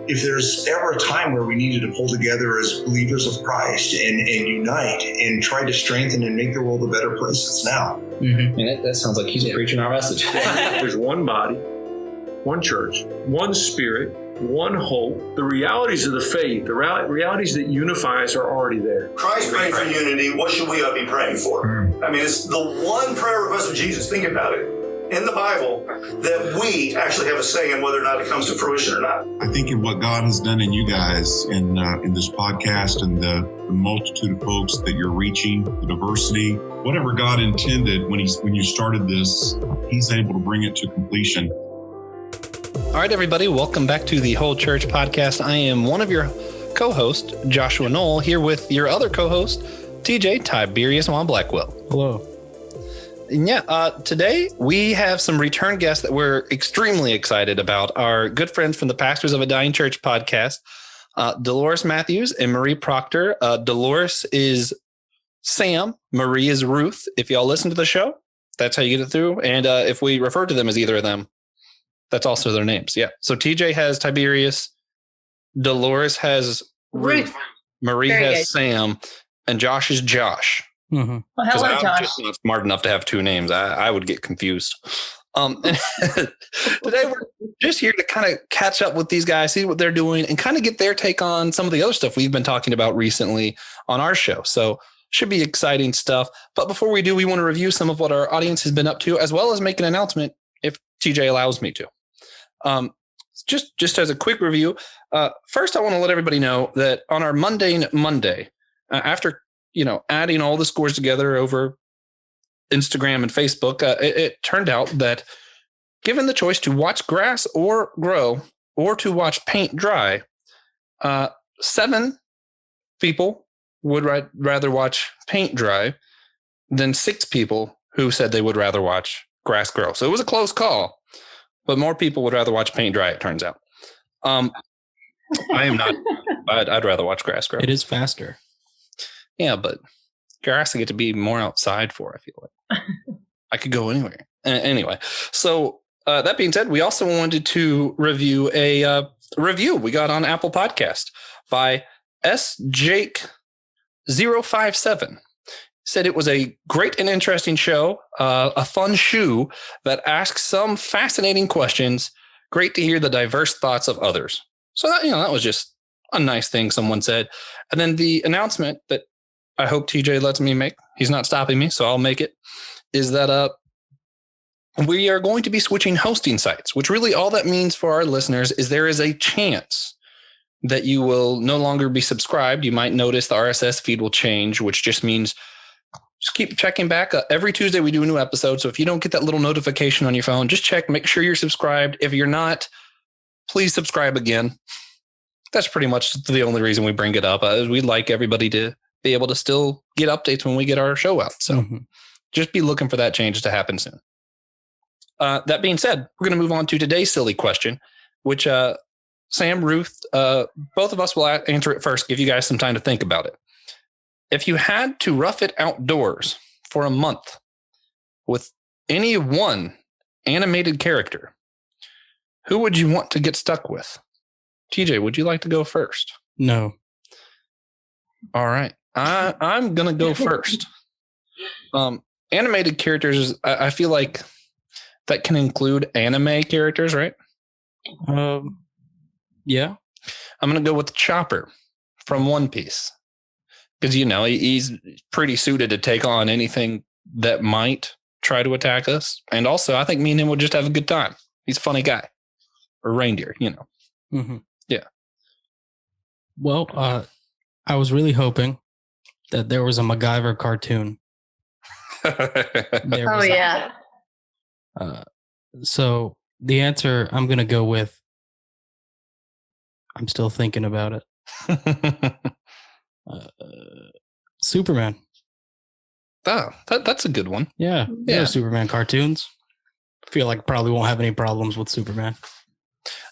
if there's ever a time where we needed to pull together as believers of Christ and unite and try to strengthen and make the world a better place, it's now. Mm-hmm. And that sounds like he's preaching our message. There's one body, one church, one spirit, one hope. The realities of the faith, the realities that unify us are already there. Christ prayed for unity. What should we be praying for? I mean, it's the one prayer request of Jesus. Think about it. In the Bible, that we actually have a say in whether or not it comes to fruition or not. I think in what God has done in you guys in this podcast and the multitude of folks that you're reaching, the diversity, whatever God intended when you started this, He's able to bring it to completion. All right, everybody, welcome back to the Whole Church podcast. I am one of your co-hosts, Joshua Knoll, here with your other co-host, TJ Tiberius Juan Blackwell. Hello. And today we have some return guests that we're extremely excited about. Our good friends from the Pastors of a Dying Church podcast, Delores Matthews and Marie Proctor. Delores is Sam. Marie is Ruth. If y'all listen to the show, that's how you get it through. And if we refer to them as either of them, that's also their names. Yeah. So TJ has Tiberius. Delores has Ruth. Marie Very has good. Sam. And Josh is Josh. Mm-hmm. Well, hello, I'm Josh. just not smart enough to have two names. I would get confused. Today we're just here to kind of catch up with these guys, see what they're doing, and kind of get their take on some of the other stuff we've been talking about recently on our show. So should be exciting stuff. But before we do, we want to review some of what our audience has been up to, as well as make an announcement if TJ allows me to. Just as a quick review, first I want to let everybody know that on our Mundane Monday, after adding all the scores together over Instagram and Facebook, it turned out that given the choice to watch grass or grow or to watch paint dry, 7 people would rather watch paint dry than 6 people who said they would rather watch grass grow. So it was a close call, but more people would rather watch paint dry, it turns out. I am not. I'd rather watch grass grow. It is faster. Yeah, but grass I get to be more outside for, I feel like. I could go anywhere. Anyway, so that being said, we also wanted to review a review we got on Apple Podcast by SJake057. Said it was a great and interesting show, a fun shoe that asks some fascinating questions. Great to hear the diverse thoughts of others. So that was just a nice thing someone said. And then the announcement that I hope TJ lets me make, he's not stopping me, so I'll make it, is that we are going to be switching hosting sites, which really all that means for our listeners is there is a chance that you will no longer be subscribed. You might notice the RSS feed will change, which just means just keep checking back. Every Tuesday we do a new episode, so if you don't get that little notification on your phone, just check, make sure you're subscribed. If you're not, please subscribe again. That's pretty much the only reason we bring it up. We'd like everybody to be able to still get updates when we get our show out. So just be looking for that change to happen soon. That being said, we're going to move on to today's silly question, which Sam, Ruth, both of us will answer it first, give you guys some time to think about it. If you had to rough it outdoors for a month with any one animated character, who would you want to get stuck with? TJ, would you like to go first? No. All right. I'm going to go first. Animated characters, I feel like that can include anime characters, right? Yeah. I'm going to go with Chopper from One Piece. Because, he's pretty suited to take on anything that might try to attack us. And also, I think me and him would just have a good time. He's a funny guy. Or reindeer, Mm-hmm. Yeah. Well, I was really hoping that there was a MacGyver cartoon. Yeah. So the answer I'm going to go with, I'm still thinking about it. Superman. Oh, that's a good one. Yeah. Superman cartoons. I feel like probably won't have any problems with Superman.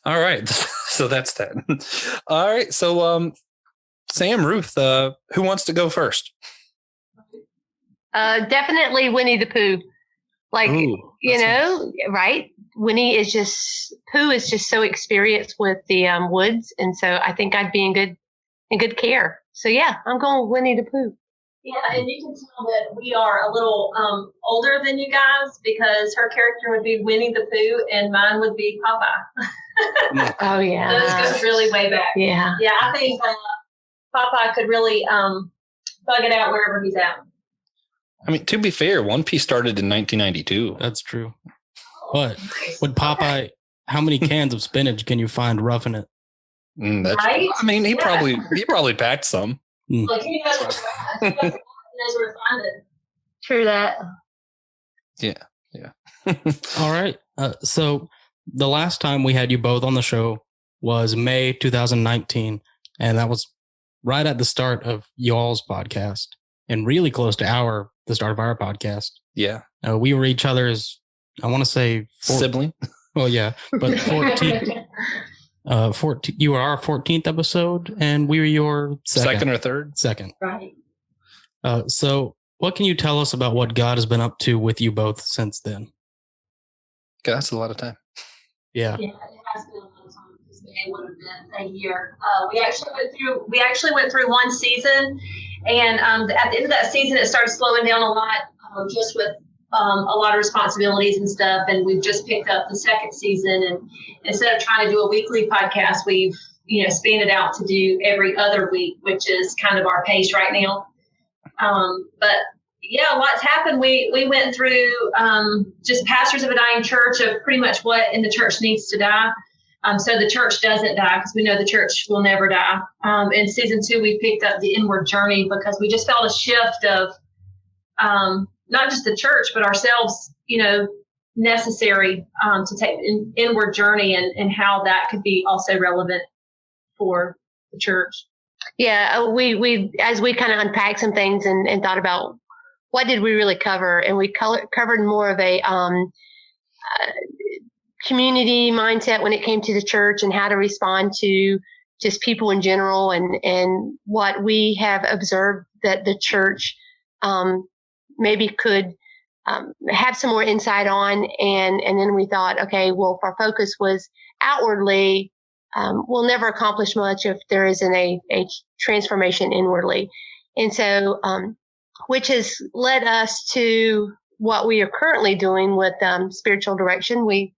All right. So that's that. All right. So, Sam, Ruth, who wants to go first? Definitely Winnie the Pooh. Like, Ooh, you that's know, right? Winnie is just, Pooh is just so experienced with the woods. And so I think I'd be in good care. So yeah, I'm going with Winnie the Pooh. Yeah, and you can tell that we are a little older than you guys because her character would be Winnie the Pooh and mine would be Popeye. Oh yeah. Those goes really way back. Yeah. Yeah, I think Popeye could really bug it out wherever he's at. I mean, to be fair, One Piece started in 1992. That's true. But with Popeye, how many cans of spinach can you find roughing it? Right? I mean, he probably packed some. Like, he knows where to find it. True that. Yeah. All right. So the last time we had you both on the show was May 2019, and that was right at the start of y'all's podcast, and really close to the start of our podcast. Yeah. We were each other's, I want to say, sibling. Well, yeah, but 14. 14. You were our 14th episode, and we were your second or third. Second. Right. So, what can you tell us about what God has been up to with you both since then? God, that's a lot of time. Yeah. Yeah, it has been a long time because it would have been a year. We actually went through one season, and at the end of that season, it started slowing down a lot, just with a lot of responsibilities and stuff. And we've just picked up the second season, and instead of trying to do a weekly podcast, we've spanned it out to do every other week, which is kind of our pace right now. But yeah, lots happened. We went through just pastors of a dying church of pretty much what in the church needs to die. So the church doesn't die, because we know the church will never die. In season 2, we picked up the inward journey because we just felt a shift of not just the church, but ourselves, necessary to take an inward journey, and how that could be also relevant for the church. Yeah, we as we kind of unpacked some things and thought about what did we really cover, and we covered more of a community mindset when it came to the church, and how to respond to just people in general, and what we have observed that the church maybe could have some more insight on, and then we thought, okay, well, if our focus was outwardly, we'll never accomplish much if there isn't a transformation inwardly. And so, which has led us to what we are currently doing with spiritual direction. We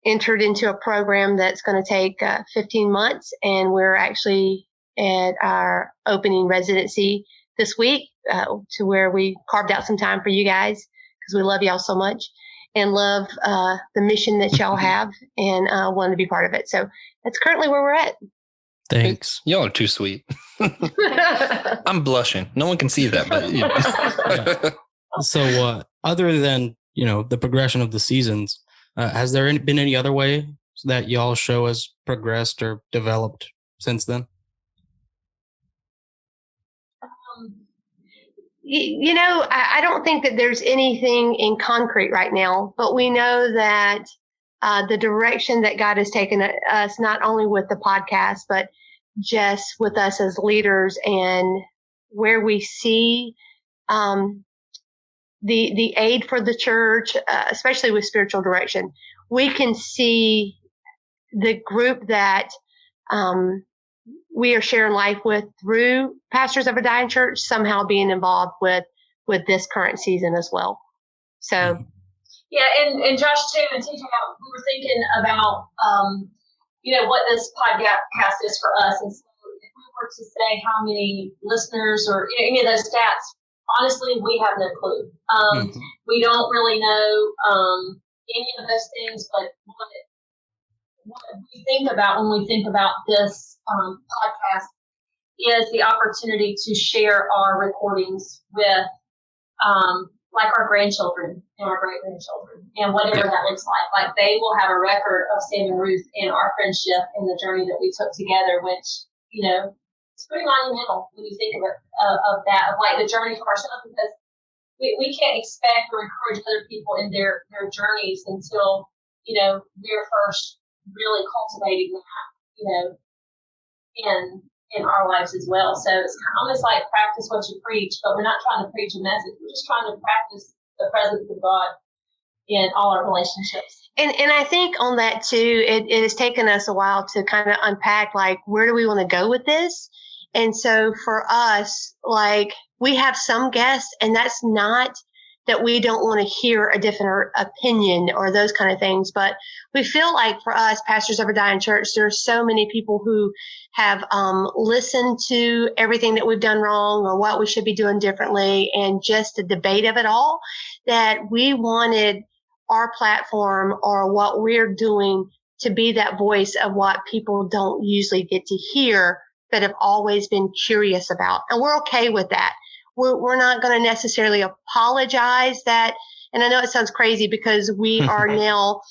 entered into a program that's going to take 15 months, and we're actually at our opening residency this week, to where we carved out some time for you guys, because we love y'all so much and love the mission that y'all have, and want to be part of it. So that's currently where we're at. Thanks. Y'all are too sweet. I'm blushing. No one can see that, but So, other than the progression of the seasons, has there been any other way that y'all show has progressed or developed since then? I don't think that there's anything in concrete right now, but we know that the direction that God has taken us, not only with the podcast, but just with us as leaders, and where we see the aid for the church, especially with spiritual direction, we can see the group that we are sharing life with through pastors of a dying church somehow being involved with this current season as well. So, yeah, and Josh too, and TJ, we were thinking about what this podcast is for us, and so if we were to say how many listeners or any of those stats, honestly, we have no clue. We don't really know any of those things, but what we think about when we think about this podcast is the opportunity to share our recordings with like our grandchildren and our great-grandchildren, and whatever that looks like. Like, they will have a record of Sam and Ruth and our friendship and the journey that we took together, which, it's pretty monumental when you think of that, of like the journey for ourselves, because we can't expect or encourage other people in their journeys until, we're first really cultivating that, in our lives as well. So it's almost like practice what you preach, but we're not trying to preach a message. We're just trying to practice the presence of God in all our relationships. And I think on that too, it has taken us a while to kind of unpack, like, where do we want to go with this? And so for us, like, we have some guests, and that's not that we don't want to hear a different opinion or those kind of things. But we feel like for us, Pastors of a Dying Church, there are so many people who have listened to everything that we've done wrong or what we should be doing differently, and just the debate of it all, that we wanted our platform or what we're doing to be that voice of what people don't usually get to hear, but have always been curious about. And we're okay with that. We're not going to necessarily apologize that. And I know it sounds crazy because we are now,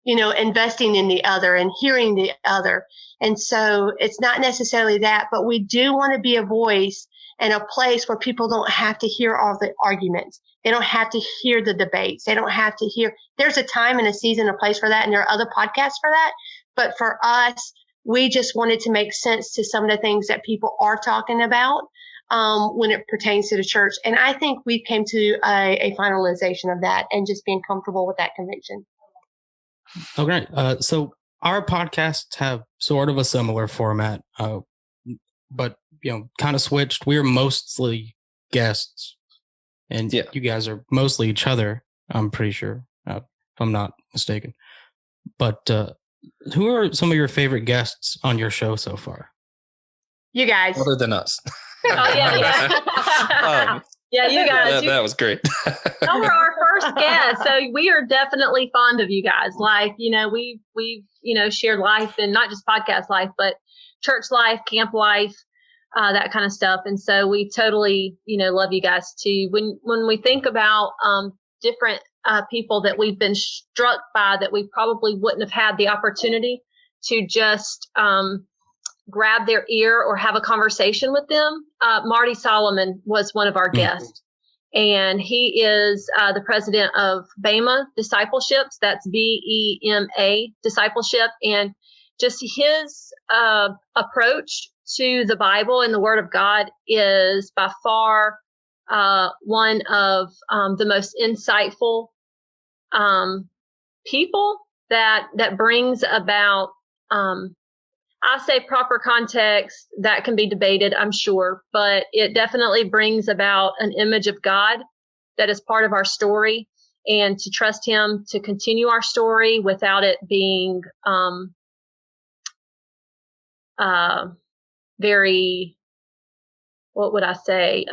investing in the other and hearing the other. And so it's not necessarily that, but we do want to be a voice and a place where people don't have to hear all the arguments. They don't have to hear the debates. They don't have to hear. There's a time and a season, a place for that. And there are other podcasts for that. But for us, we just wanted to make sense to some of the things that people are talking about when it pertains to the church. And I think we came to a finalization of that and just being comfortable with that conviction. Okay. So our podcasts have sort of a similar format, but, kind of switched. We're mostly guests, and you guys are mostly each other, I'm pretty sure, if I'm not mistaken. But who are some of your favorite guests on your show so far? You guys. Other than us. Oh, yeah, you guys. That was great. You were our first guest, so we are definitely fond of you guys. Like, we've shared life, and not just podcast life, but church life, camp life, that kind of stuff. And so we totally, love you guys too. When we think about different people that we've been struck by that we probably wouldn't have had the opportunity to just grab their ear or have a conversation with them. Marty Solomon was one of our guests, and he is the president of BEMA Discipleships. That's BEMA Discipleship. And just his approach to the Bible and the Word of God is by far one of the most insightful people that brings about I say proper context. That can be debated, I'm sure, but it definitely brings about an image of God that is part of our story, and to trust him to continue our story without it being very, what would I say?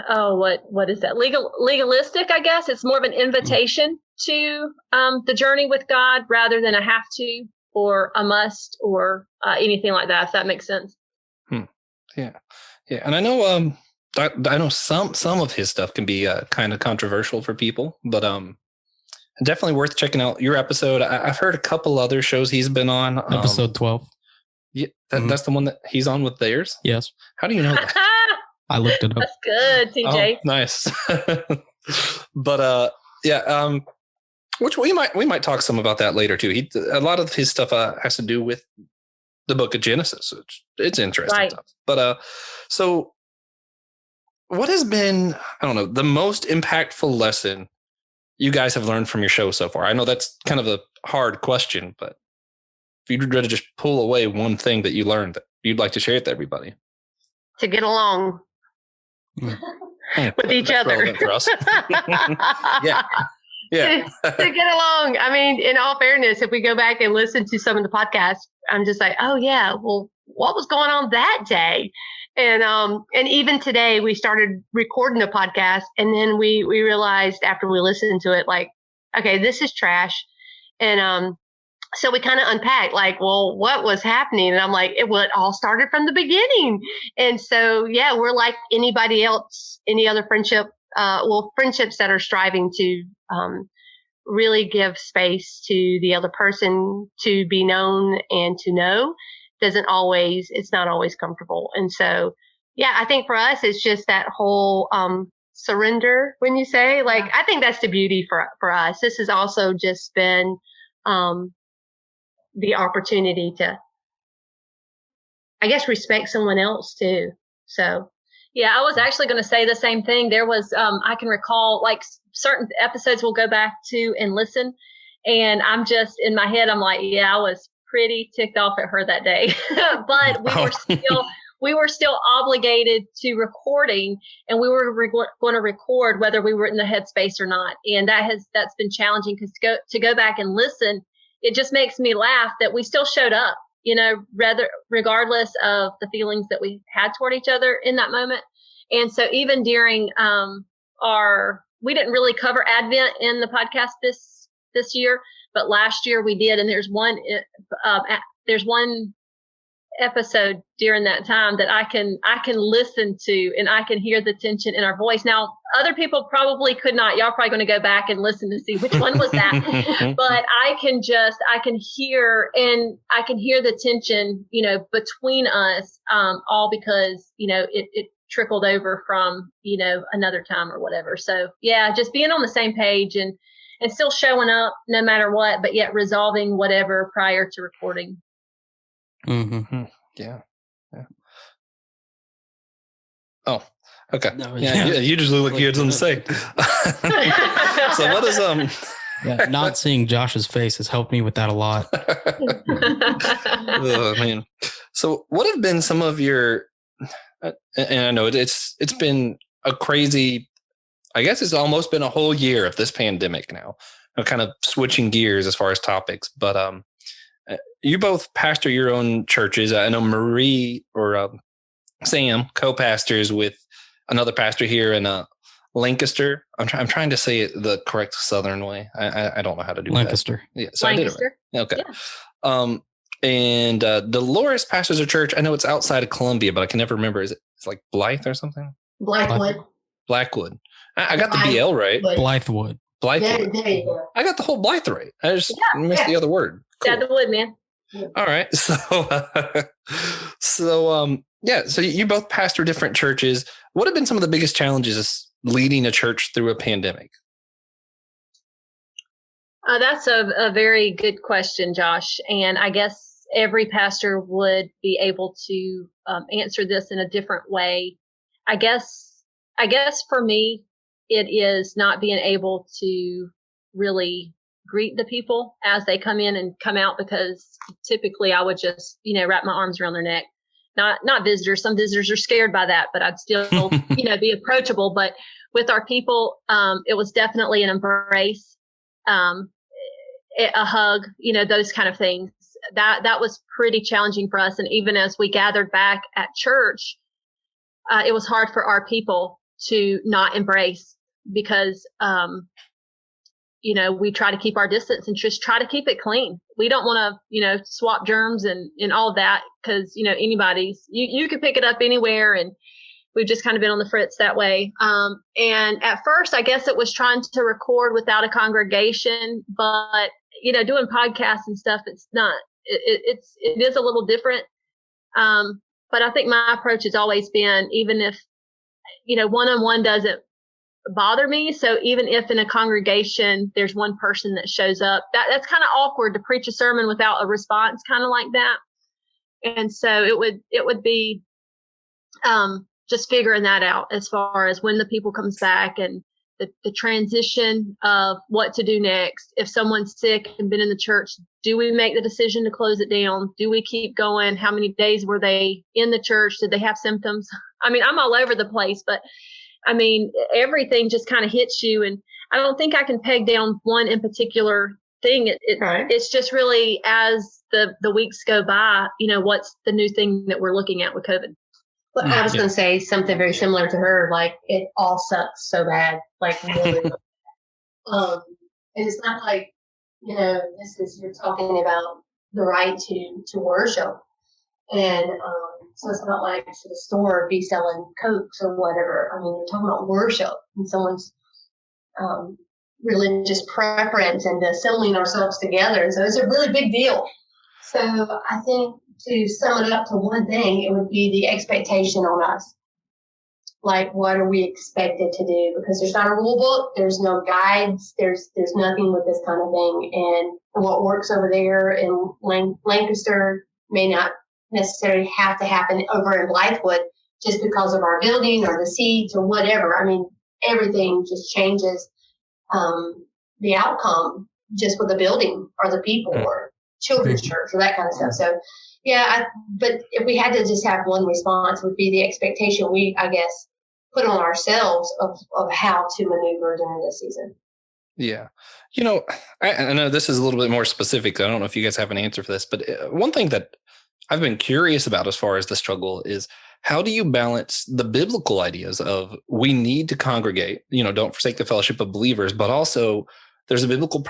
What is that? Legalistic, I guess. It's more of an invitation to the journey with God rather than a have to or a must or anything like that, if that makes sense. Yeah. And I know some of his stuff can be kind of controversial for people, but definitely worth checking out your episode. I've heard a couple other shows he's been on. Episode 12. Yeah, that's the one that he's on with theirs? Yes. How do you know that? I looked it up. That's good, TJ. Oh, nice. But which we might talk some about that later too. A lot of his stuff has to do with the book of Genesis. It's interesting Right. stuff. But so what has been, I don't know, the most impactful lesson you guys have learned from your show so far? I know that's kind of a hard question, but if you'd rather just pull away one thing that you learned that you'd like to share with everybody. To get along with each other. For us. Yeah. to get along. I mean, in all fairness, if we go back and listen to some of the podcasts, I'm just like, oh yeah, well, what was going on that day? And even today we started recording a podcast, and then we realized after we listened to it, like, okay, this is trash. And so we kind of unpacked, like, well, what was happening? And I'm like, it all started from the beginning. And so, yeah, we're like anybody else, any other friendship, friendships that are striving to really give space to the other person to be known and to know. It's not always comfortable. And so, yeah, I think for us, it's just that whole surrender, when you say, like, I think that's the beauty for us. This has also just been the opportunity to, I guess, respect someone else too. So Yeah, I was actually going to say the same thing. There was, I can recall like certain episodes we'll go back to and listen. And I'm just in my head, I'm like, yeah, I was pretty ticked off at her that day, but we were still obligated to recording, and we were going to record whether we were in the headspace or not. And that's been challenging because to go back and listen, it just makes me laugh that we still showed up, regardless of the feelings that we had toward each other in that moment. And so even during we didn't really cover Advent in the podcast this year, but last year we did. And there's one episode during that time that I can listen to, and I can hear the tension in our voice. Now, other people probably could not. Y'all probably going to go back and listen to see which one was that. But I can hear the tension, between us, all because, it trickled over from, another time or whatever. So yeah, just being on the same page and still showing up no matter what, but yet resolving whatever prior to recording. Mm-hmm. Yeah. Oh, okay. No, yeah. You just look like you had something to say. So what is not seeing Josh's face has helped me with that a lot. Oh man. So what have been some of your? And I know it's been a crazy. I guess it's almost been a whole year of this pandemic now. I'm kind of switching gears as far as topics, but you both pastor your own churches. I know Marie or Sam co-pastors with another pastor here in Lancaster. I'm trying to say it the correct Southern way. I don't know how to do Lancaster. That. Yeah, so Lancaster. I did it right. Okay. Yeah. And Delores pastors a church. I know it's outside of Columbia, but I can never remember. It's like Blythe or something? Blackwood. I got the BL right. Blythewood. There you go. I got the whole Blythe right. I just missed the other word. Cool. Yeah, the wood, man. All right. So you both pastor different churches. What have been some of the biggest challenges leading a church through a pandemic? That's a very good question, Josh. And I guess every pastor would be able to answer this in a different way. I guess for me, it is not being able to really greet the people as they come in and come out, because typically I would just, wrap my arms around their neck. Not visitors. Some visitors are scared by that, but I'd still, be approachable. But with our people, it was definitely an embrace, a hug, those kind of things. That was pretty challenging for us. And even as we gathered back at church, it was hard for our people to not embrace, because, we try to keep our distance and just try to keep it clean. We don't want to, swap germs and all of that, because, you could pick it up anywhere, and we've just kind of been on the fritz that way. And at first, I guess it was trying to record without a congregation, but, doing podcasts and stuff, it's not, it is a little different. But I think my approach has always been, even if, one-on-one doesn't bother me. So even if in a congregation, there's one person that shows up, that's kind of awkward to preach a sermon without a response, kind of like that. And so it would be, just figuring that out as far as when the people comes back, and the transition of what to do next. If someone's sick and been in the church, do we make the decision to close it down? Do we keep going? How many days were they in the church? Did they have symptoms? I mean, I'm all over the place, but I mean, everything just kind of hits you. And I don't think I can peg down one in particular thing. It's just really, as the weeks go by, what's the new thing that we're looking at with COVID? Well, I was going to say something very similar to her. Like, it all sucks so bad. Like, really. And it's not like, you're talking about the right to worship. And so it's not like the store be selling Cokes or whatever. I mean, you're talking about worship and someone's religious preference and assembling ourselves together. And so it's a really big deal. So I think, to sum it up to one thing, it would be the expectation on us. Like, what are we expected to do? Because there's not a rule book, there's no guides, there's nothing with this kind of thing. And what works over there in Lancaster may not necessarily have to happen over in Blythewood. just because of our building or the seats or whatever. I mean, everything just changes the outcome just with the building or the people or children's church or that kind of stuff. So, but if we had to just have one response, would be the expectation we, I guess, put on ourselves of how to maneuver during this season. Yeah. I know this is a little bit more specific. I don't know if you guys have an answer for this, but one thing that I've been curious about as far as the struggle is, how do you balance the biblical ideas of we need to congregate, don't forsake the fellowship of believers, but also there's a biblical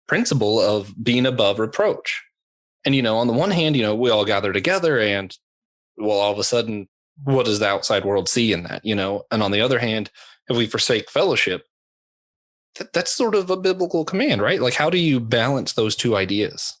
principle of being above reproach. And, on the one hand, we all gather together and, well, all of a sudden, what does the outside world see in that, And on the other hand, if we forsake fellowship, that's sort of a biblical command, right? Like, how do you balance those two ideas?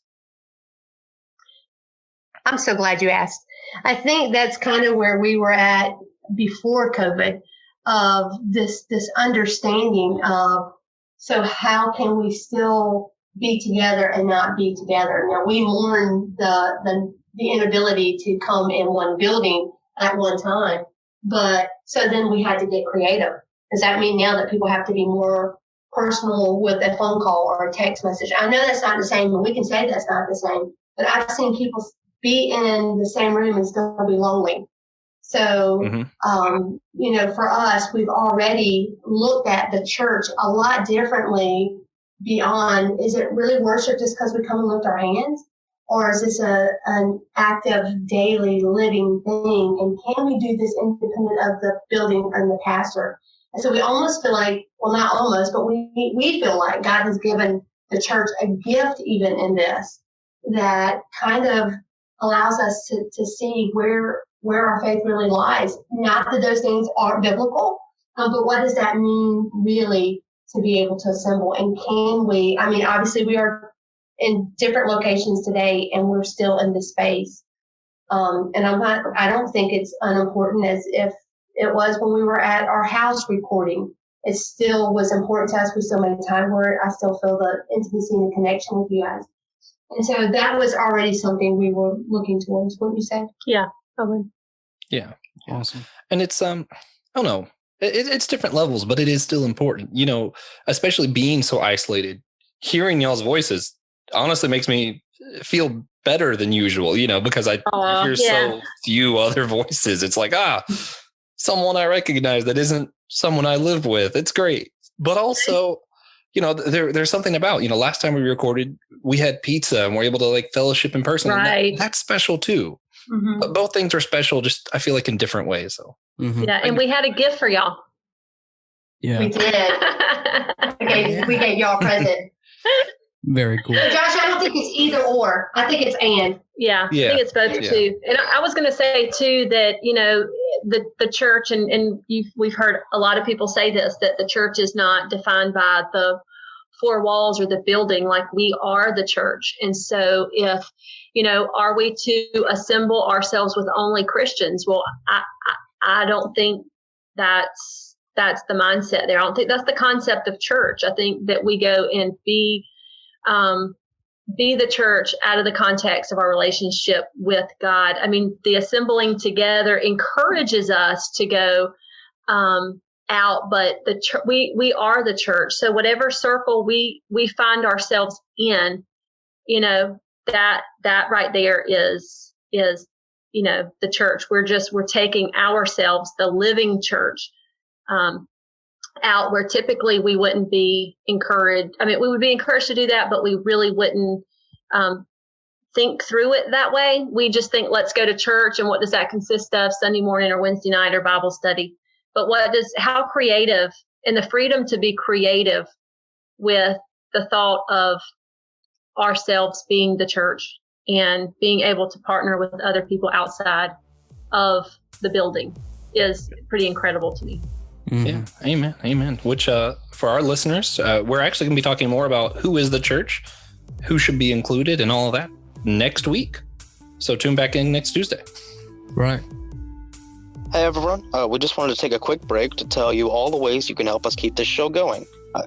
I'm so glad you asked. I think that's kind of where we were at before COVID, of this understanding of, so how can we still be together and not be together? Now, we mourn the inability to come in one building at one time, but so then we had to get creative. Does that mean now that people have to be more personal with a phone call or a text message? I know that's not the same, and we can say that's not the same, but I've seen people be in the same room and still be lonely. So, for us, we've already looked at the church a lot differently beyond, is it really worship just because we come and lift our hands? Or is this an active, daily, living thing? And can we do this independent of the building and the pastor? And so we almost feel like, well, not almost, but we feel like God has given the church a gift even in this that kind of allows us to see where our faith really lies. Not that those things aren't biblical, but what does that mean really to be able to assemble? And can we, obviously we are in different locations today and we're still in this space. And I don't think it's unimportant as if it was when we were at our house recording. It still was important to us. We still made time for it. I still feel the intimacy and the connection with you guys. And so that was already something we were looking towards, wouldn't you say? Yeah, probably. Yeah. Awesome. And it's, I don't know, it's different levels, but it is still important, especially being so isolated. Hearing y'all's voices honestly makes me feel better than usual, because I hear so few other voices. It's like, someone I recognize that isn't someone I live with. It's great. But also, there's something about, last time we recorded, we had pizza and we're able to fellowship in person. Right. That's special too. Mm-hmm. But both things are special, just I feel like in different ways. So yeah, and we had a gift for y'all. Yeah, we did. We gave y'all a present. Very cool. So Josh, I don't think it's either or. I think it's and. Yeah, I think it's both too. And I was going to say too that the church and we've heard a lot of people say this, that the church is not defined by the four walls or the building. Like, we are the church, and so if are we to assemble ourselves with only Christians? Well, I don't think that's the mindset there. I don't think that's the concept of church. I think that we go and be the church out of the context of our relationship with God. The assembling together encourages us to go out, but we are the church. So whatever circle we find ourselves in, that right there is the church. We're taking ourselves, the living church, out where typically we wouldn't be encouraged. We would be encouraged to do that, but we really wouldn't think through it that way. We just think, let's go to church, and what does that consist of? Sunday morning or Wednesday night or Bible study. But how creative, and the freedom to be creative with the thought of ourselves being the church and being able to partner with other people outside of the building is pretty incredible to me. Mm-hmm. Yeah. Amen. Which, for our listeners, we're actually going to be talking more about who is the church, who should be included, and all of that next week. So tune back in next Tuesday. Right. Hey everyone, we just wanted to take a quick break to tell you all the ways you can help us keep this show going.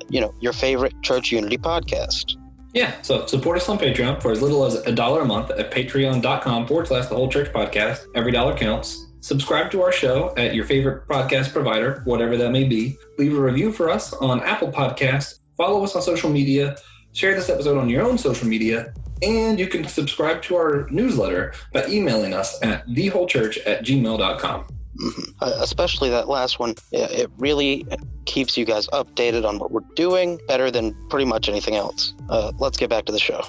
Your favorite Church Unity podcast. Yeah, so support us on Patreon for as little as $1 a month at patreon.com/the whole church podcast. Every dollar counts. Subscribe to our show at your favorite podcast provider, whatever that may be. Leave a review for us on Apple Podcasts. Follow us on social media. Share this episode on your own social media. And you can subscribe to our newsletter by emailing us at thewholechurch@gmail.com. Especially that last one. It really keeps you guys updated on what we're doing better than pretty much anything else. Let's get back to the show.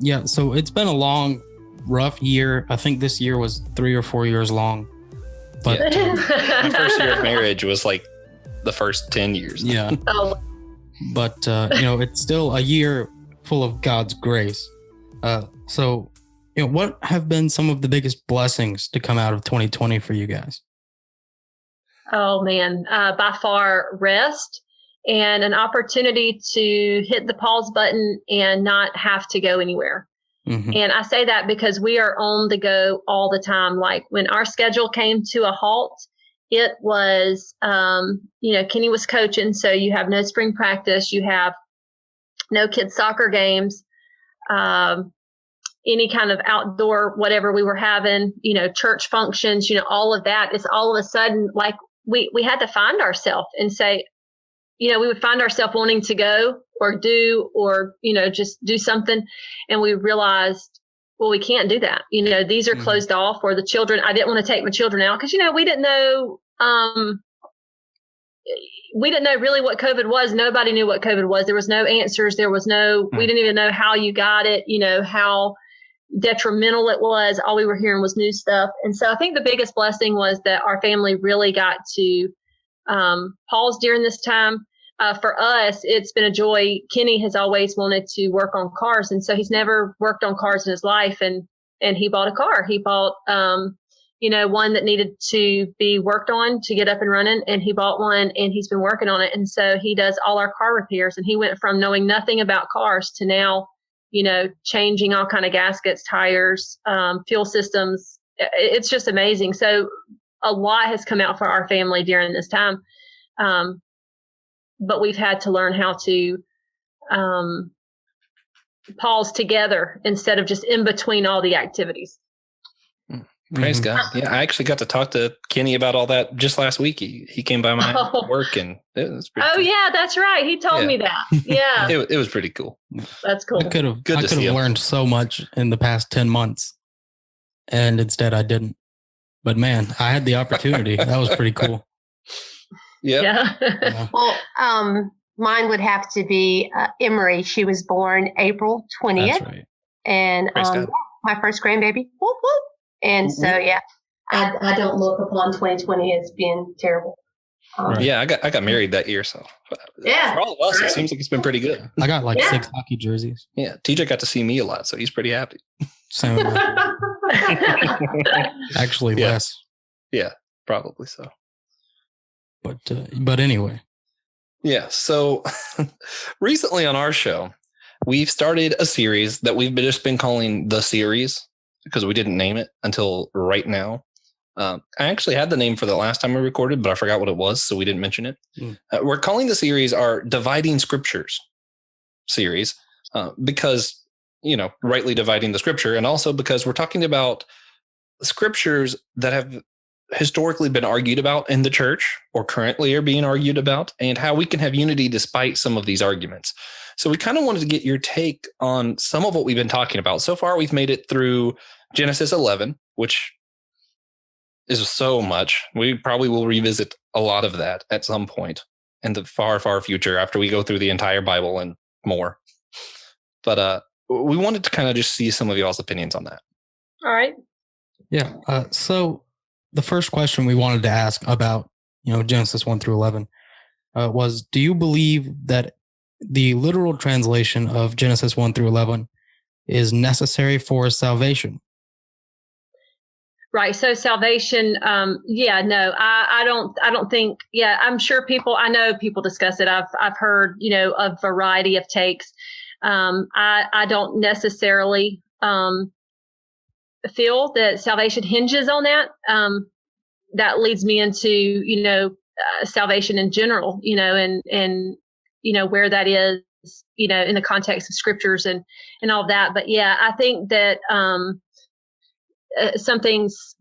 Yeah, so it's been a long, rough year. I think this year was 3 or 4 years long. But My first year of marriage was like the first 10 years. Yeah. Oh. But, it's still a year full of God's grace. So, what have been some of the biggest blessings to come out of 2020 for you guys? Oh man, by far rest and an opportunity to hit the pause button and not have to go anywhere. Mm-hmm. And I say that because we are on the go all the time. Like when our schedule came to a halt, it was, Kenny was coaching. So you have no spring practice, you have no kids soccer games, any kind of outdoor, whatever we were having, church functions, all of that. It's all of a sudden like we had to find ourselves and say, we would find ourselves wanting to go or do, or, just do something. And we realized, well, we can't do that. These are closed off, or the children, I didn't want to take my children out because, we didn't know, really what COVID was. Nobody knew what COVID was. There was no answers. There was no, we didn't even know how you got it, how detrimental it was. All we were hearing was new stuff. And so I think the biggest blessing was that our family really got to pause during this time. For us, it's been a joy. Kenny has always wanted to work on cars. And so he's never worked on cars in his life. And he bought a car. He bought, one that needed to be worked on to get up and running. And he bought one and he's been working on it. And so he does all our car repairs. And he went from knowing nothing about cars to now, changing all kind of gaskets, tires, fuel systems. It's just amazing. So a lot has come out for our family during this time. But we've had to learn how to pause together instead of just in between all the activities. Praise God. Yeah, I actually got to talk to Kenny about all that just last week. He came by my work and it was pretty cool. Yeah, that's right. He told me that. Yeah. It was pretty cool. That's cool. I could have learned so much in the past 10 months and instead I didn't. But man, I had the opportunity. That was pretty cool. Yeah. Well, mine would have to be Emery. She was born April 20th. That's right. And my first grandbaby. Whoop, whoop. And so, I don't look upon 2020 as being terrible. Yeah, I got married that year. So for all of us, it seems like it's been pretty good. I got 6 hockey jerseys. Yeah, TJ got to see me a lot, so he's pretty happy. Same with actually less. Yeah, probably so. But anyway. Yeah, so recently on our show, we've started a series that we've just been calling The Series because we didn't name it until right now. I actually had the name for the last time we recorded, but I forgot what it was, so we didn't mention it. We're calling the series our Dividing Scriptures series because, rightly dividing the scripture, and also because we're talking about scriptures that have historically been argued about in the church or currently are being argued about, and how we can have unity despite some of these arguments. So we kind of wanted to get your take on some of what we've been talking about. So far, we've made it through Genesis 11, which is so much. We probably will revisit a lot of that at some point in the far, far future after we go through the entire Bible and more. But we wanted to kind of just see some of y'all's opinions on that. All right. Yeah. So the first question we wanted to ask about, Genesis 1 through 11 was, do you believe that the literal translation of Genesis 1 through 11 is necessary for salvation? Right. So salvation. I don't think, I'm sure I know people discuss it. I've heard, a variety of takes. I don't necessarily, feel that salvation hinges on that. That leads me into, salvation in general, and where that is, in the context of scriptures and all of that. But yeah, I think that, some things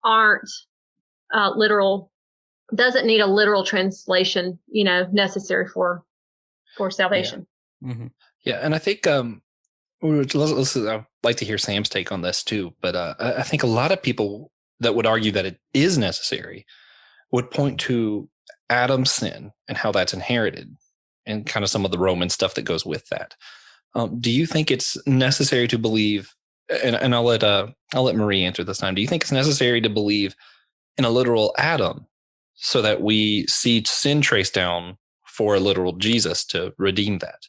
aren't literal, doesn't need a literal translation, necessary for salvation. Mm-hmm. Yeah, and I think I'd like to hear Sam's take on this too. But I think a lot of people that would argue that it is necessary would point to Adam's sin and how that's inherited, and kind of some of the Roman stuff that goes with that. Do you think it's necessary to believe? And I'll let Marie answer this time. Do you think it's necessary to believe in a literal Adam so that we see sin traced down for a literal Jesus to redeem that?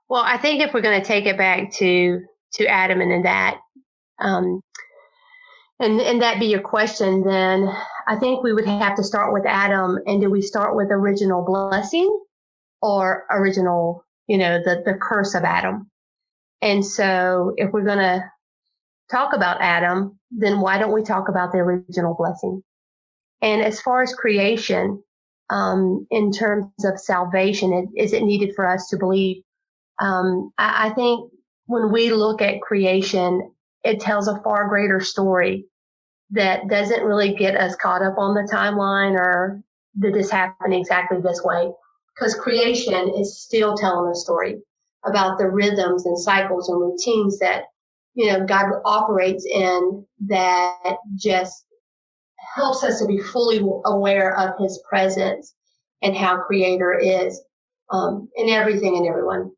Well, I think if we're going to take it back to Adam and that, and that be your question, then I think we would have to start with Adam. And do we start with original blessing or original, the curse of Adam? And so if we're going to talk about Adam, then why don't we talk about the original blessing? And as far as creation, in terms of salvation, is it needed for us to believe? I think when we look at creation, it tells a far greater story that doesn't really get us caught up on the timeline or did this happen exactly this way? Because creation is still telling a story about the rhythms and cycles and routines that, God operates in, that just helps us to be fully aware of his presence and how creator is in everything and everyone.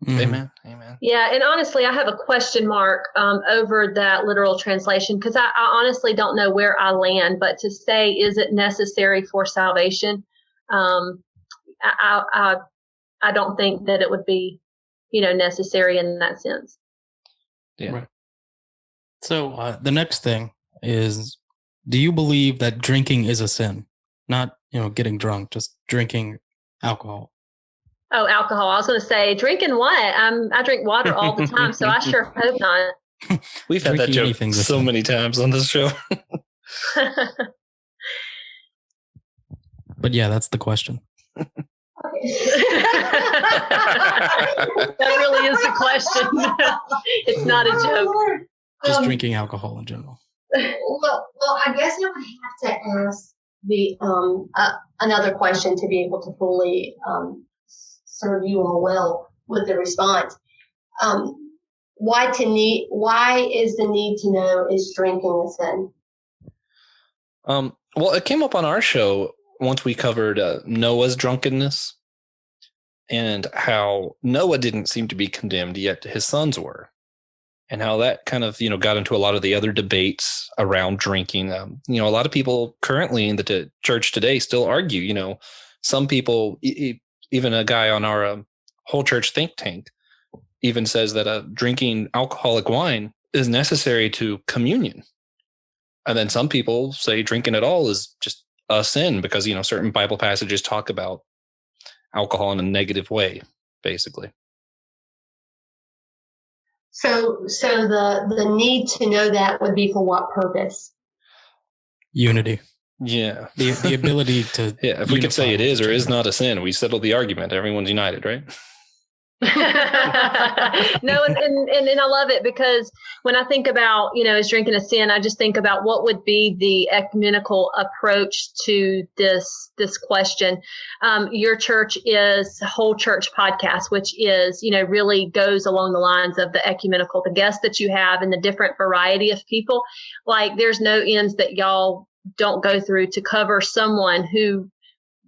Amen. Amen. Yeah. And honestly, I have a question mark over that literal translation, because I honestly don't know where I land, but to say, is it necessary for salvation? I don't think that it would be, necessary in that sense. Yeah. Right. So the next thing is, do you believe that drinking is a sin? Not, getting drunk, just drinking alcohol. Oh, alcohol. I was going to say, drinking what? I drink water all the time, so I sure hope not. We've had that joke so many times on this show. But yeah, that's the question. That really is the question. It's not a joke. Just drinking alcohol in general. Well, I guess I would have to ask the another question to be able to fully serve you all well with the response. Why is the need to know, is drinking a sin? Well, it came up on our show once we covered Noah's drunkenness and how Noah didn't seem to be condemned, yet his sons were. And how that kind of, got into a lot of the other debates around drinking. A lot of people currently in the church today still argue, some people, even a guy on our whole church think tank even says that drinking alcoholic wine is necessary to communion. And then some people say drinking at all is just a sin because, certain Bible passages talk about alcohol in a negative way, basically. So the need to know that would be for what purpose? Unity. Yeah. The ability to. Yeah. If we could say it is or is not a sin, we settle the argument. Everyone's united, right? No, and I love it because when I think about, is drinking a sin, I just think about what would be the ecumenical approach to this question. Your church is Whole Church Podcast, which is, really goes along the lines of the ecumenical, the guests that you have and the different variety of people. Like there's no ends that y'all don't go through to cover someone who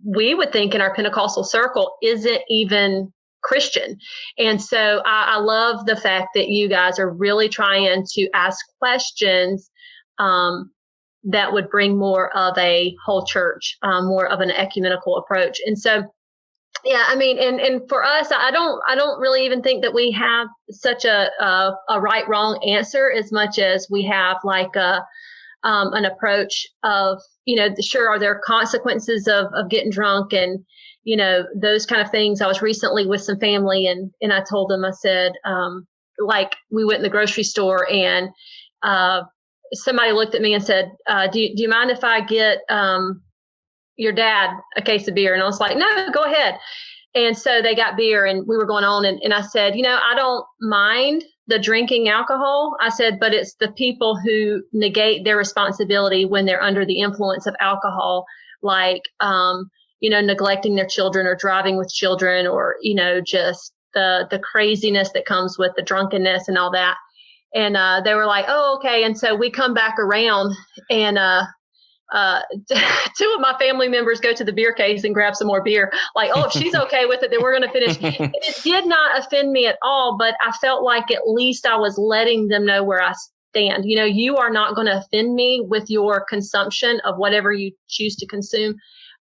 we would think in our Pentecostal circle isn't even Christian. And so I love the fact that you guys are really trying to ask questions that would bring more of a whole church, more of an ecumenical approach. And so, yeah, I mean, and for us, I don't really even think that we have such a right, wrong answer as much as we have like an approach of, sure, are there consequences of getting drunk and, those kind of things. I was recently with some family and I told them, I said, like we went in the grocery store and somebody looked at me and said, do you mind if I get your dad a case of beer? And I was like, no, go ahead. And so they got beer and we were going on and I said, I don't mind the drinking alcohol. I said, but it's the people who negate their responsibility when they're under the influence of alcohol, like, neglecting their children or driving with children, or, just the craziness that comes with the drunkenness and all that. And they were like, oh, okay. And so we come back around, and two of my family members go to the beer case and grab some more beer. Like, oh, if she's okay with it, then we're going to finish. And it did not offend me at all, but I felt like at least I was letting them know where I stand. You are not going to offend me with your consumption of whatever you choose to consume.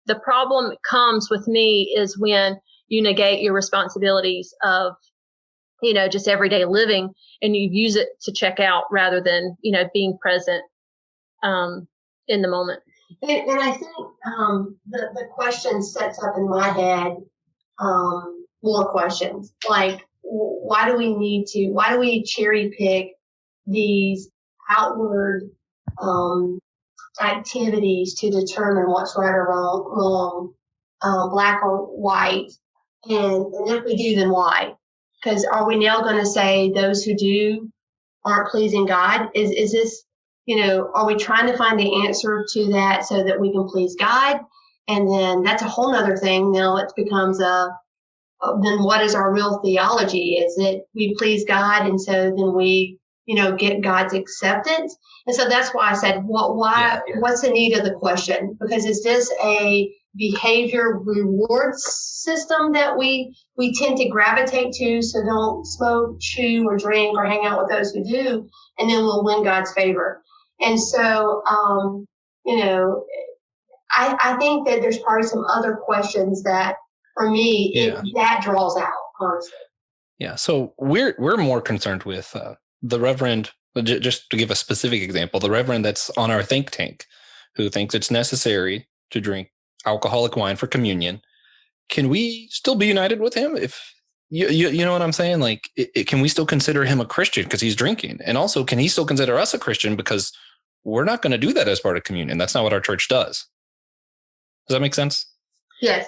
The problem that comes with me is when you negate your responsibilities of, just everyday living, and you use it to check out rather than, being present in the moment. And I think the question sets up in my head more questions, like, why do we cherry pick these outward activities to determine what's right or wrong, black or white? And if we do, then why? Because are we now going to say those who do aren't pleasing God? Is this, are we trying to find the answer to that so that we can please God? And then that's a whole nother thing. Now it becomes then what is our real theology? Is it we please God, and so then we, get God's acceptance? And so that's why I said, what's the need of the question? Because is this a behavior reward system that we tend to gravitate to? So don't smoke, chew, or drink, or hang out with those who do, and then we'll win God's favor. And so, I think that there's probably some other questions that, for me, that draws out, honestly. Yeah. So we're more concerned with the Reverend, just to give a specific example, the Reverend that's on our think tank, who thinks it's necessary to drink alcoholic wine for communion. Can we still be united with him? If you know what I'm saying? Like, can we still consider him a Christian because he's drinking? And also, can he still consider us a Christian because we're not going to do that as part of communion? That's not what our church does. Does that make sense? Yes.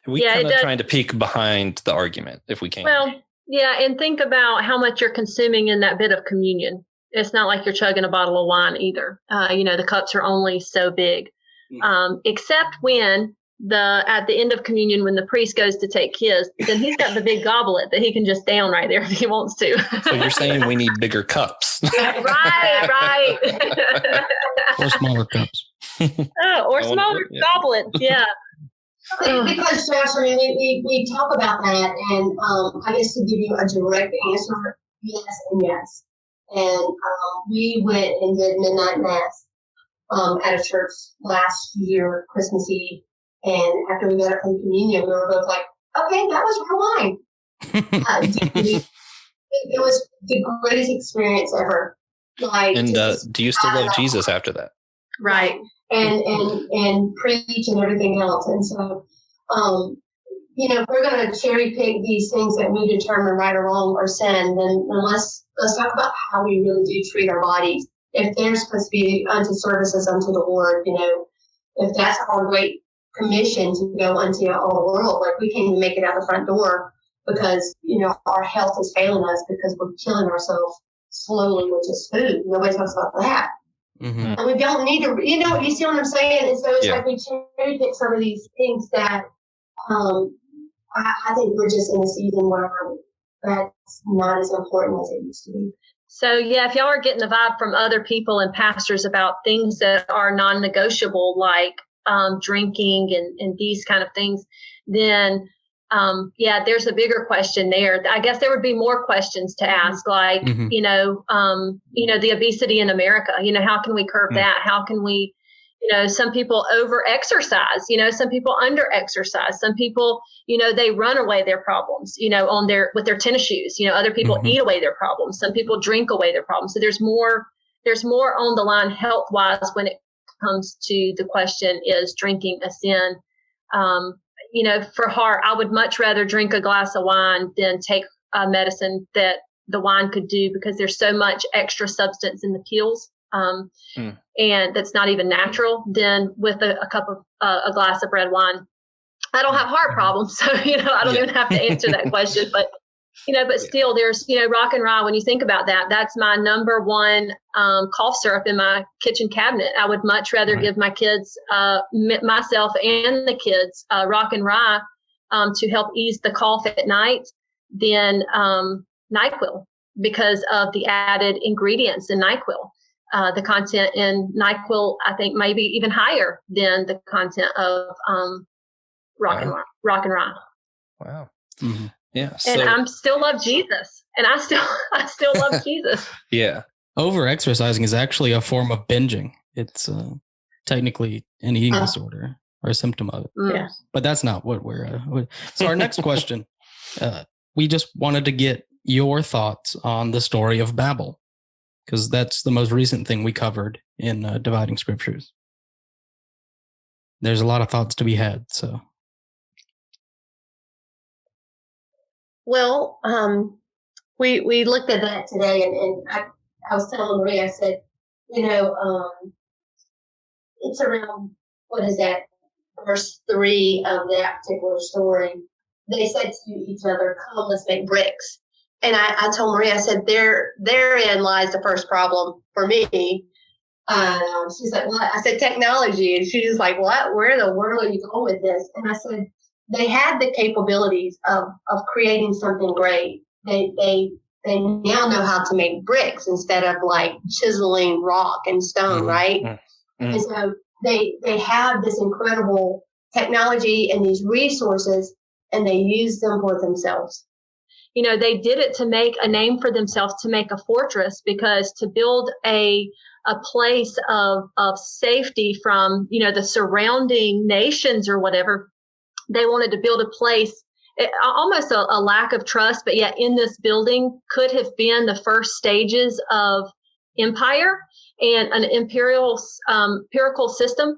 We kind of trying to peek behind the argument if we can. Well, yeah, and think about how much you're consuming in that bit of communion. It's not like you're chugging a bottle of wine either. The cups are only so big, except when at the end of communion, when the priest goes to take his, then he's got the big goblet that he can just down right there if he wants to. So you're saying we need bigger cups. Right. Or smaller cups. Or smaller goblets, yeah. Because, Josh, I mean, we talk about that, and I guess to give you a direct answer, yes and yes. And we went and did midnight mass at a church last year, Christmas Eve. And after we got up from communion, we were both like, okay, that was real wine. It was the greatest experience ever. Like, and do you still love Jesus after that? Right. And preach and everything else. And so, if we're going to cherry pick these things that we determine right or wrong or sin, then let's talk about how we really do treat our bodies. If they're supposed to be unto services unto the Lord, if that's our great commission to go unto all the world, like we can't even make it out the front door because, our health is failing us because we're killing ourselves slowly with just food. Nobody talks about that. Mm-hmm. And we don't need to, you see what I'm saying? And so it's like we cherry pick some of these things that I think we're just in a season where that's not as important as it used to be. So, if y'all are getting the vibe from other people and pastors about things that are non-negotiable, like drinking and these kind of things, then there's a bigger question there. I guess there would be more questions to ask, like, the obesity in America, how can we curb that? How can we, some people over exercise, some people under exercise, some people, they run away their problems, with their tennis shoes, other people eat away their problems. Some people drink away their problems. So there's more on the line health wise when it comes to the question, is drinking a sin? For heart, I would much rather drink a glass of wine than take a medicine that the wine could do, because there's so much extra substance in the pills, and that's not even natural, than with a cup of a glass of red wine. I don't have heart problems, so I don't even have to answer that question. But but still there's, rock and rye. When you think about that, that's my number one cough syrup in my kitchen cabinet. I would much rather give my kids, myself and the kids, rock and rye to help ease the cough at night than NyQuil, because of the added ingredients in NyQuil. The content in NyQuil, I think, may be even higher than the content of rock and rye. Wow. Mm-hmm. Yeah. And I still love Jesus. And I still love Jesus. Yeah. Over exercising is actually a form of binging. It's technically an eating disorder or a symptom of it. Yeah. But that's not what we're. So our next question, we just wanted to get your thoughts on the story of Babel, because that's the most recent thing we covered in Dividing Scriptures. There's a lot of thoughts to be had. So. Well, we looked at that today, and I was telling Maria, I said, it's around, what is that, verse 3 of that particular story. They said to each other, come, let's make bricks. And I told Maria, I said, therein lies the first problem for me. She's like, what? I said, technology. And she's like, what? Where in the world are you going with this? And I said, they had the capabilities of creating something great. They now know how to make bricks instead of like chiseling rock and stone, right? Mm-hmm. And so they have this incredible technology and these resources, and they use them for themselves. They did it to make a name for themselves, to make a fortress, because to build a place of safety from, the surrounding nations or whatever, they wanted to build a place, almost a lack of trust, but yet in this building could have been the first stages of empire and an empirical system.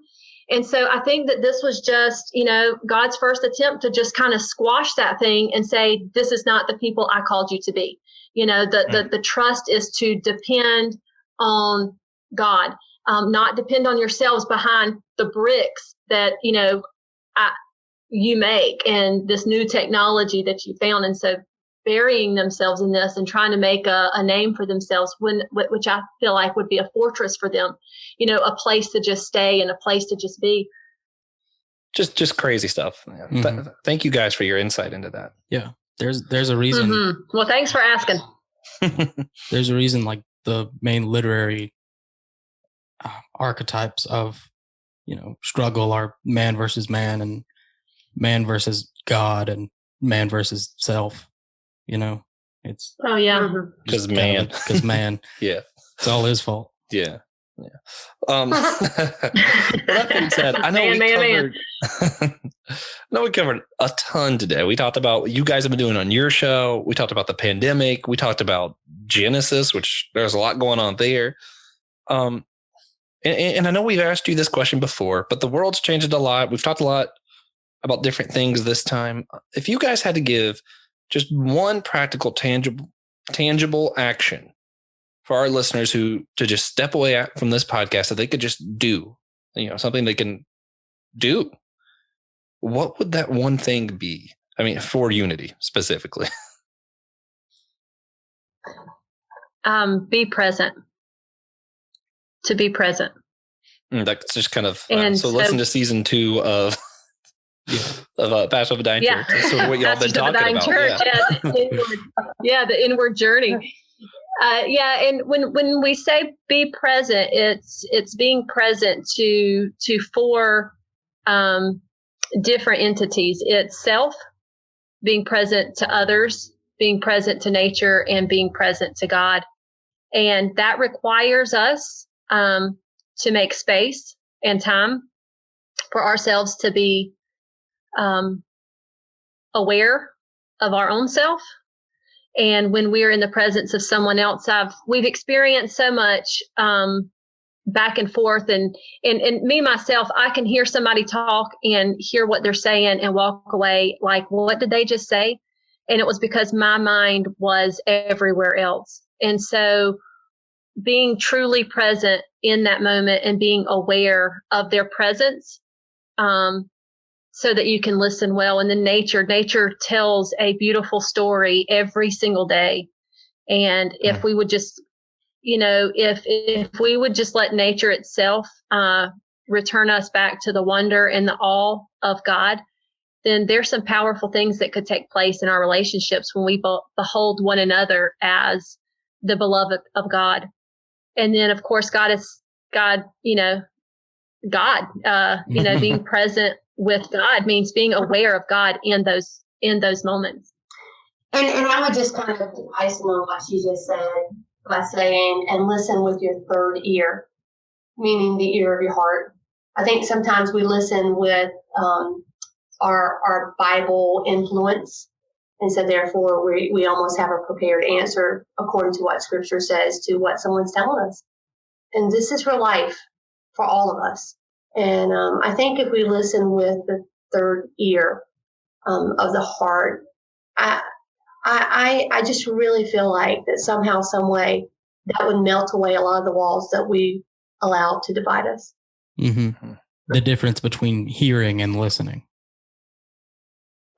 And so I think that this was just, God's first attempt to just kind of squash that thing and say, this is not the people I called you to be. The trust is to depend on God, not depend on yourselves behind the bricks that, you make and this new technology that you found. And so burying themselves in this and trying to make a name for themselves, which I feel like would be a fortress for them, a place to just stay and a place to just be. Just crazy stuff. Mm-hmm. Thank you guys for your insight into that. Yeah. There's a reason. Mm-hmm. Well, thanks for asking. There's a reason, like the main literary archetypes of, struggle are man versus man and man versus God and man versus self. It's because man. Yeah, it's all his fault. Yeah. Well, that being said, I know we covered a ton today. We talked about what you guys have been doing on your show. We talked about the pandemic. We talked about Genesis, which there's a lot going on there. And I know we've asked you this question before, but the world's changed a lot. We've talked a lot about different things this time. If you guys had to give just one practical, tangible action for our listeners to just step away from this podcast that they could just do, something they can do, what would that one thing be? I mean, for Unity specifically. Be present. To be present. That's just kind of, so listen to season 2 of Passion of a Dying Church. That's sort of what y'all been talking about. Church, the inward journey. And when we say be present, it's being present to 4 different entities. It's self, being present to others, being present to nature, and being present to God. And that requires us to make space and time for ourselves to be aware of our own self. And when we're in the presence of someone else, we've experienced so much back and forth, and me myself, I can hear somebody talk and hear what they're saying and walk away like, what did they just say? And it was because my mind was everywhere else. And so being truly present in that moment and being aware of their presence so that you can listen well. And then nature tells a beautiful story every single day. And if we would just, if we would just let nature itself return us back to the wonder and the awe of God, then there's some powerful things that could take place in our relationships when we behold one another as the beloved of God. And then, of course, God, being present with God means being aware of God in those moments. And I would just kind of icing on what she just said by saying, and listen with your third ear, meaning the ear of your heart. I think sometimes we listen with our Bible influence. And so therefore we almost have a prepared answer according to what Scripture says to what someone's telling us. And this is real life for all of us. And I think if we listen with the third ear of the heart, I just really feel like that somehow, some way, that would melt away a lot of the walls that we allow to divide us. Mm-hmm. The difference between hearing and listening.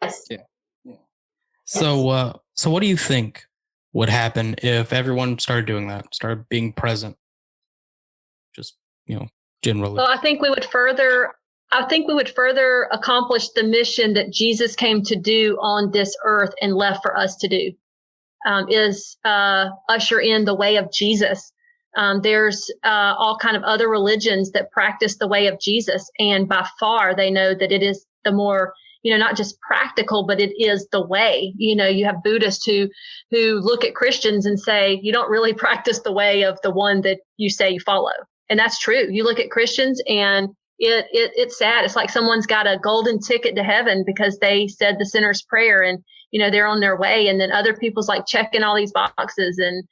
Yes. Yeah. So what do you think would happen if everyone started doing that, started being present? Just, generally. Well, I think we would further accomplish the mission that Jesus came to do on this earth and left for us to do, is usher in the way of Jesus. There's all kind of other religions that practice the way of Jesus, and by far they know that it is the more, not just practical, but it is the way. You have Buddhists who look at Christians and say, you don't really practice the way of the one that you say you follow. And that's true. You look at Christians and it's sad. It's like someone's got a golden ticket to heaven because they said the sinner's prayer and, they're on their way. And then other people's like checking all these boxes. And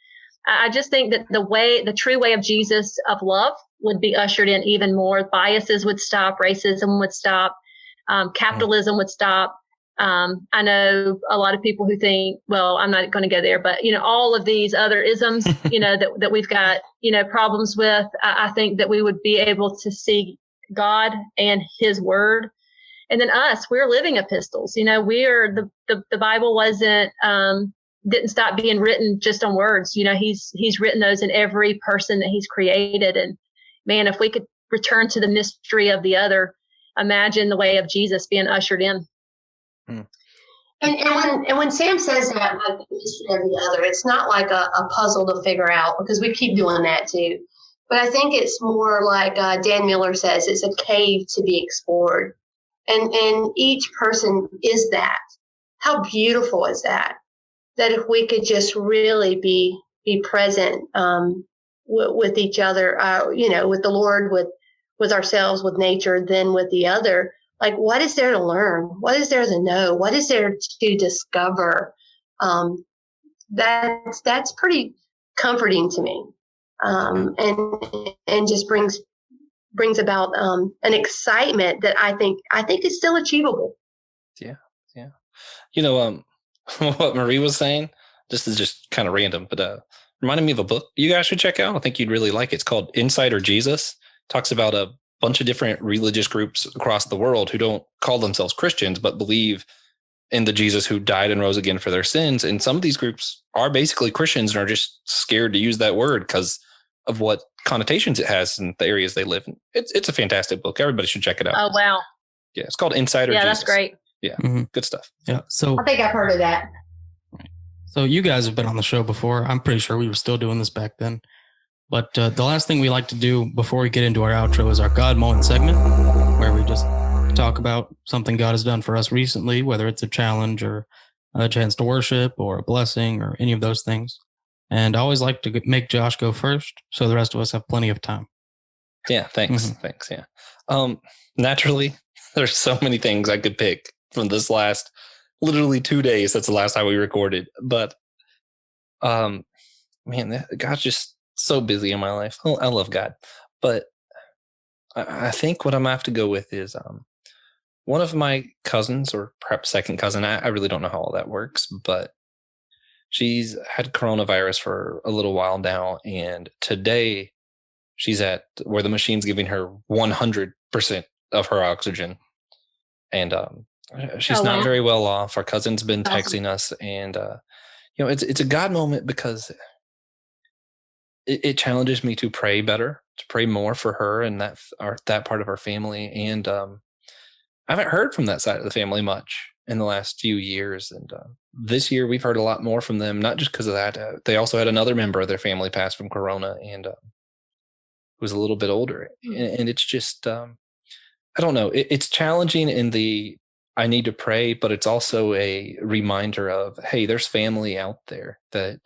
I just think that the true way of Jesus of love would be ushered in even more. Biases would stop. Racism would stop. Capitalism would stop. I know a lot of people who think, well, I'm not going to go there, but all of these other isms, that we've got, problems with. I think that we would be able to see God and His Word, and then we're living epistles. We are the Bible didn't stop being written just on words. He's written those in every person that He's created. And man, if we could return to the mystery of the other, imagine the way of Jesus being ushered in. And when Sam says that, like the mystery of the other, it's not like a puzzle to figure out, because we keep doing that too. But I think it's more like Dan Miller says, it's a cave to be explored. And each person is that. How beautiful is that? That if we could just really be present with each other, with the Lord, with ourselves, with nature, then with the other. Like, what is there to learn? What is there to know? What is there to discover? That's pretty comforting to me, and just brings about an excitement that I think is still achievable. Yeah. What Marie was saying, this is just kind of random, but reminded me of a book you guys should check out. I think you'd really like it. It's called Insider Jesus. Talks about a bunch of different religious groups across the world who don't call themselves Christians, but believe in the Jesus who died and rose again for their sins. And some of these groups are basically Christians and are just scared to use that word because of what connotations it has in the areas they live in. It's a fantastic book. Everybody should check it out. Oh, wow. Yeah, it's called Insider Jesus. Yeah, that's great. Yeah, Good stuff. Yeah. So I think I've heard of that. So you guys have been on the show before. I'm pretty sure we were still doing this back then. But the last thing we like to do before we get into our outro is our God Moment segment, where we just talk about something God has done for us recently, whether it's a challenge or a chance to worship or a blessing or any of those things. And I always like to make Josh go first, so the rest of us have plenty of time. Yeah, thanks. Mm-hmm. Thanks. Yeah. Naturally, there's so many things I could pick from this last literally 2 days. That's the last time we recorded. But man, God's just so busy in my life. I love God. But I think what I'm going to have to go with is one of my cousins, or perhaps second cousin. I really don't know how all that works, but she's had coronavirus for a little while now. And today she's at where the machine's giving her 100% of her oxygen. and she's not very well off. Our cousin's been texting us, and it's a God moment because it challenges me to pray better, to pray more for her and that part of our family. And I haven't heard from that side of the family much in the last few years. And this year we've heard a lot more from them, not just because of that. They also had another member of their family pass from corona, and who was a little bit older. And it's just, I don't know. It's challenging in the, I need to pray, but it's also a reminder of, hey, there's family out there that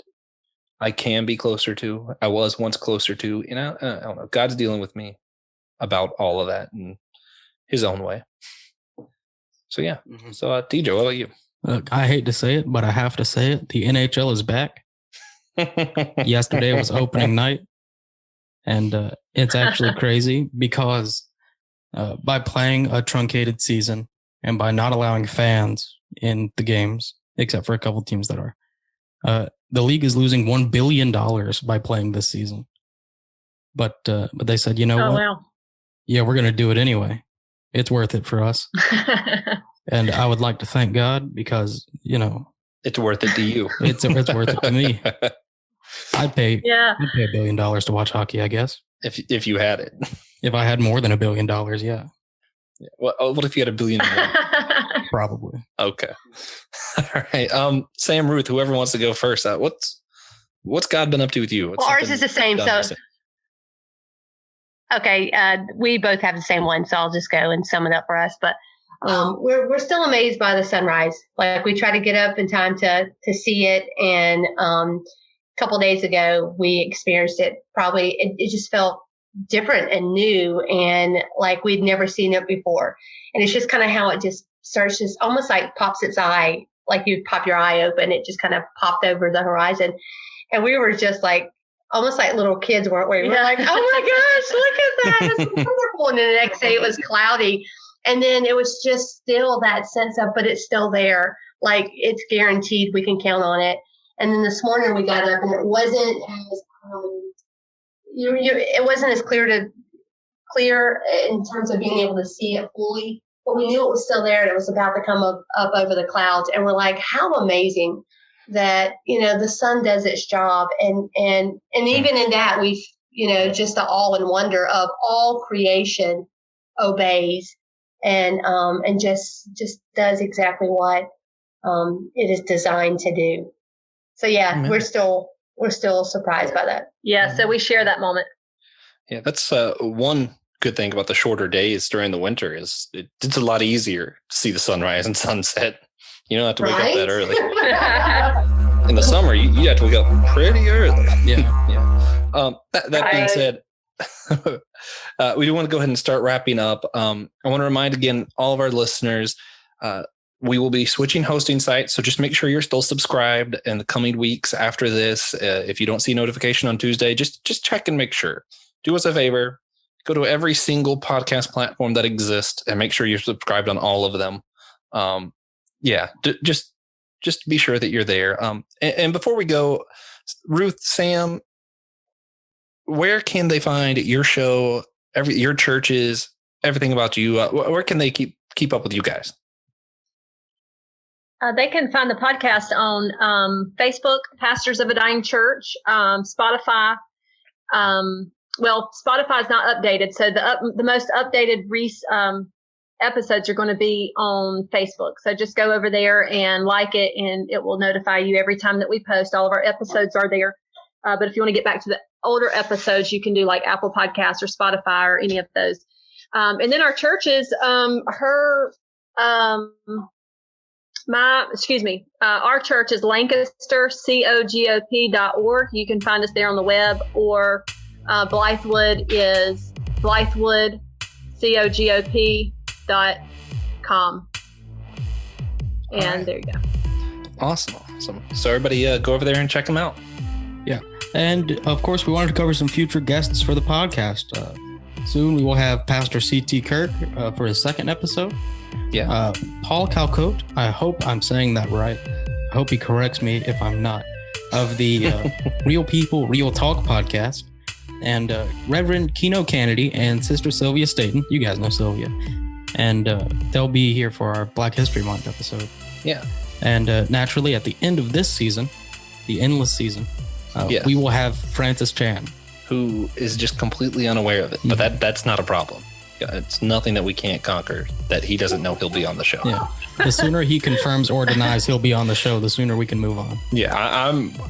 I can be closer to. I was once closer to, I don't know. God's dealing with me about all of that in his own way. So, yeah. Mm-hmm. So, DJ, what about you? Look, I hate to say it, but I have to say it. The NHL is back. Yesterday was opening night. And it's actually crazy because by playing a truncated season and by not allowing fans in the games, except for a couple teams that are, the league is losing $1 billion by playing this season. But they said, you know what? Wow. Yeah, we're going to do it anyway. It's worth it for us. And I would like to thank God because, it's worth it to you. It's worth it to me. I'd pay $1 billion to watch hockey, I guess. If you had it. If I had more than $1 billion, yeah. What if you had $1 billion? Probably. Okay. All right. Sam, Ruth, whoever wants to go first. What's God been up to with you? Well, ours is the same. So, okay, we both have the same one, so I'll just go and sum it up for us. But we're still amazed by the sunrise. Like we try to get up in time to see it, and a couple of days ago we experienced it. Probably it just felt different and new, and like we'd never seen it before. And it's just kind of how it just starts, just almost like pops its eye, like you pop your eye open. It just kind of popped over the horizon, and we were just like almost like little kids, weren't we? We're like, oh my gosh, look at that! It's wonderful. And then the next day it was cloudy. And then it was just still that sense of, but it's still there. Like it's guaranteed we can count on it. And then this morning we got up and it wasn't as, it wasn't as clear in terms of being able to see it fully, but we knew it was still there and it was about to come up over the clouds. And we're like, how amazing that, the sun does its job. And even in that we've, just the awe and wonder of all creation obeys. And just does exactly what it is designed to do. So yeah, we're still surprised by that. Yeah, so we share that moment. Yeah, that's one good thing about the shorter days during the winter is it's a lot easier to see the sunrise and sunset. You don't have to wake up that early. In the summer, you have to wake up pretty early. Yeah. That being said. We do want to go ahead and start wrapping up. I want to remind again all of our listeners, we will be switching hosting sites, so just make sure you're still subscribed in the coming weeks after this. If you don't see notification on Tuesday, just check and make sure. Do us a favor, go to every single podcast platform that exists and make sure you're subscribed on all of them. Just be sure that you're there. And before we go, Ruth, Sam, where can they find your show, your churches, everything about you? Where can they keep up with you guys? They can find the podcast on Facebook, Pastors of a Dying Church, Spotify. Spotify is not updated, so the most updated episodes are going to be on Facebook. So just go over there and like it, and it will notify you every time that we post. All of our episodes are there. But if you want to get back to the older episodes, you can do like Apple Podcasts or Spotify or any of those. And then our churches, our church is Lancaster, COGOP.org. You can find us there on the web, or Blythewood is Blythewood, COGOP.com. And there you go. Awesome. So everybody go over there and check them out. Yeah. And of course, we wanted to cover some future guests for the podcast. Soon we will have Pastor C.T. Kirk for his second episode. Yeah. Paul Calcote, I hope I'm saying that right. I hope he corrects me if I'm not. Of the Real People, Real Talk podcast. And Reverend Keno Kennedy and Sister Sylvia Staten. You guys know Sylvia. and they'll be here for our Black History Month episode. Yeah. And naturally, at the end of this season, the endless season, we will have Francis Chan, who is just completely unaware of it. But that's not a problem. It's nothing that we can't conquer that he doesn't know he'll be on the show. Yeah. The sooner he confirms or denies he'll be on the show, the sooner we can move on. Yeah,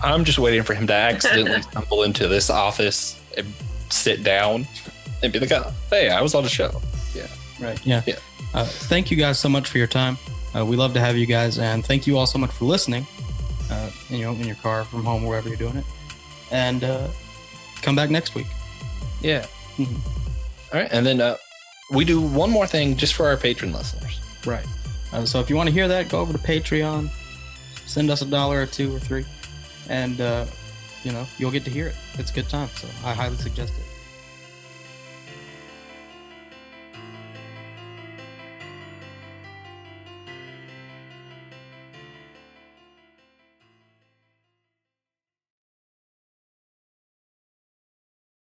I'm just waiting for him to accidentally stumble into this office and sit down and be like, oh, hey, I was on the show. Yeah. Right. Yeah. Thank you guys so much for your time. We love to have you guys, and thank you all so much for listening. In your car, from home, wherever you're doing it, and come back next week. Yeah. Mm-hmm. All right, and then we do one more thing just for our patron listeners. Right. So if you want to hear that, go over to Patreon, send us $1 or $2 or $3, and you'll get to hear it. It's a good time. So I highly suggest it.